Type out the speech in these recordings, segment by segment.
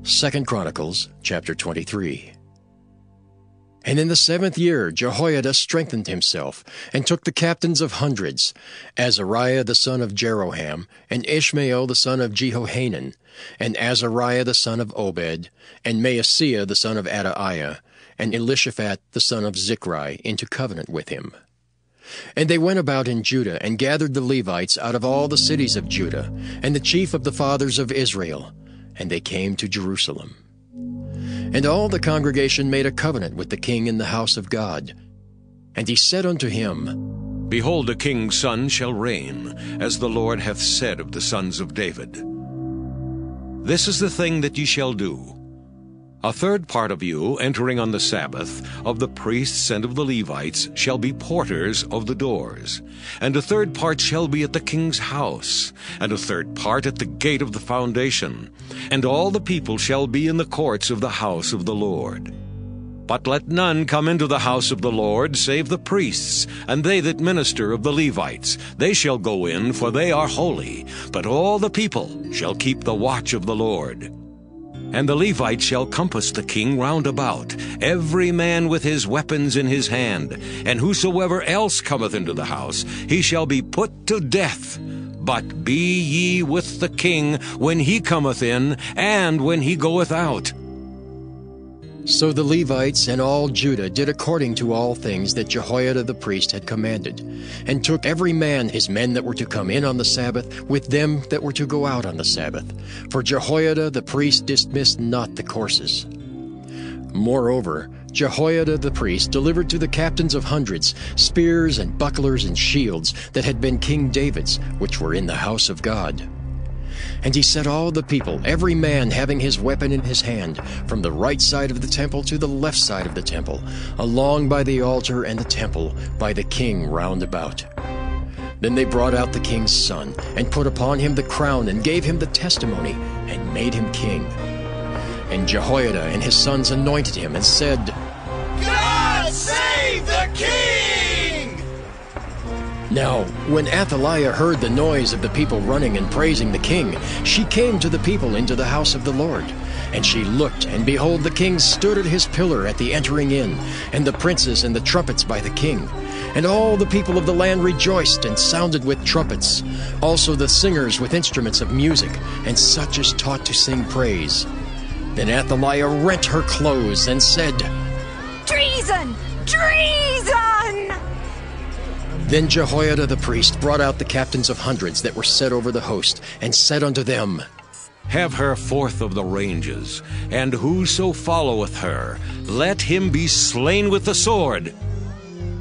2 Chronicles, chapter 23. And in the 7th year Jehoiada strengthened himself, and took the captains of hundreds, Azariah the son of Jeroham, and Ishmael the son of Jehohanan, and Azariah the son of Obed, and Maaseiah the son of Adaiah, and Elishaphat the son of Zichri, into covenant with him. And they went about in Judah, and gathered the Levites out of all the cities of Judah, and the chief of the fathers of Israel, and they came to Jerusalem. And all the congregation made a covenant with the king in the house of God. And he said unto him, Behold, a king's son shall reign, as the Lord hath said of the sons of David. This is the thing that ye shall do. A third part of you, entering on the Sabbath, of the priests and of the Levites, shall be porters of the doors. And a third part shall be at the king's house, and a third part at the gate of the foundation. And all the people shall be in the courts of the house of the Lord. But let none come into the house of the Lord, save the priests, and they that minister of the Levites. They shall go in, for they are holy. But all the people shall keep the watch of the Lord. And the Levites shall compass the king round about, every man with his weapons in his hand. And whosoever else cometh into the house, he shall be put to death. But be ye with the king when he cometh in, and when he goeth out. So the Levites and all Judah did according to all things that Jehoiada the priest had commanded, and took every man his men that were to come in on the Sabbath, with them that were to go out on the Sabbath. For Jehoiada the priest dismissed not the courses. Moreover, Jehoiada the priest delivered to the captains of hundreds spears and bucklers and shields that had been King David's, which were in the house of God. And he set all the people, every man having his weapon in his hand, from the right side of the temple to the left side of the temple, along by the altar and the temple, by the king round about. Then they brought out the king's son, and put upon him the crown, and gave him the testimony, and made him king. And Jehoiada and his sons anointed him, and said, God save the king! Now, when Athaliah heard the noise of the people running and praising the king, she came to the people into the house of the Lord. And she looked, and behold, the king stood at his pillar at the entering in, and the princes and the trumpets by the king. And all the people of the land rejoiced, and sounded with trumpets, also the singers with instruments of music, and such as taught to sing praise. Then Athaliah rent her clothes, and said, Treason! Treason! Then Jehoiada the priest brought out the captains of hundreds that were set over the host, and said unto them, Have her forth of the ranges, and whoso followeth her, let him be slain with the sword.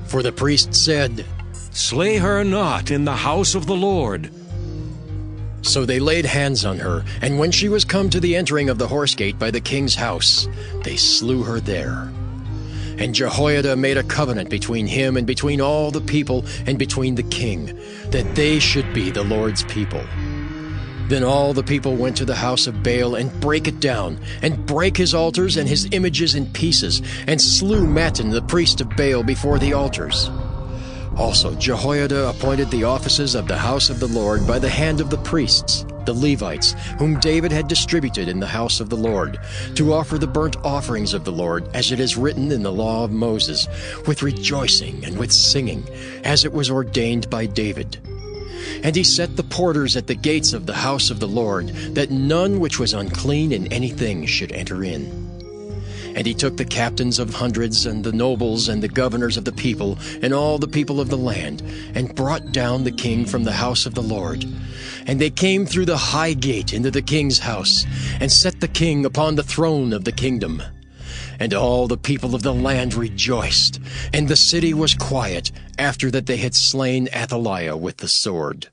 For the priest said, Slay her not in the house of the Lord. So they laid hands on her, and when she was come to the entering of the horse gate by the king's house, they slew her there. And Jehoiada made a covenant between him and between all the people and between the king, that they should be the Lord's people. Then all the people went to the house of Baal, and brake it down, and brake his altars and his images in pieces, and slew Mattan the priest of Baal before the altars. Also Jehoiada appointed the offices of the house of the Lord by the hand of the priests, the Levites, whom David had distributed in the house of the Lord, to offer the burnt offerings of the Lord, as it is written in the law of Moses, with rejoicing and with singing, as it was ordained by David. And he set the porters at the gates of the house of the Lord, that none which was unclean in anything should enter in. And he took the captains of hundreds, and the nobles, and the governors of the people, and all the people of the land, and brought down the king from the house of the Lord. And they came through the high gate into the king's house, and set the king upon the throne of the kingdom. And all the people of the land rejoiced, and the city was quiet, after that they had slain Athaliah with the sword.